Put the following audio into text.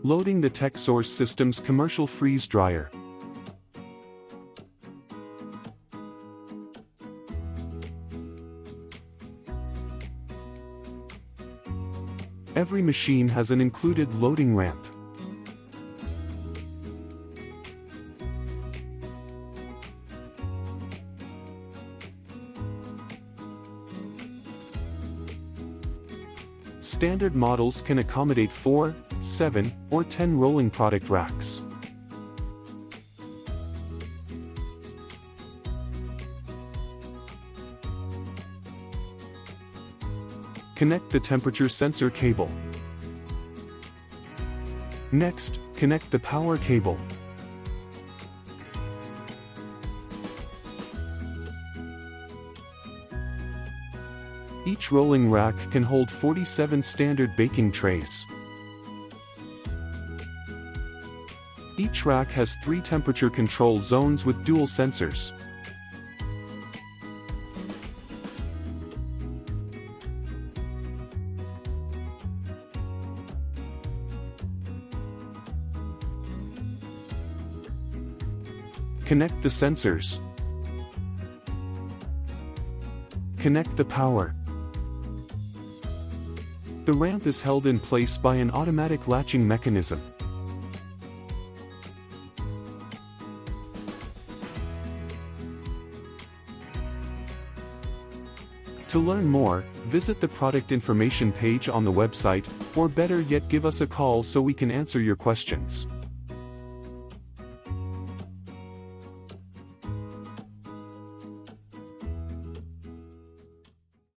Loading the TechSource Systems Commercial Freeze Dryer. Every machine has an included loading ramp. Standard models can accommodate 4, 7, or 10 rolling product racks. Connect the temperature sensor cable. Next, connect the power cable. Each rolling rack can hold 47 standard baking trays. Each rack has 3 temperature control zones with dual sensors. Connect the sensors. Connect the power. The ramp is held in place by an automatic latching mechanism. To learn more, visit the product information page on the website, or better yet, give us a call so we can answer your questions.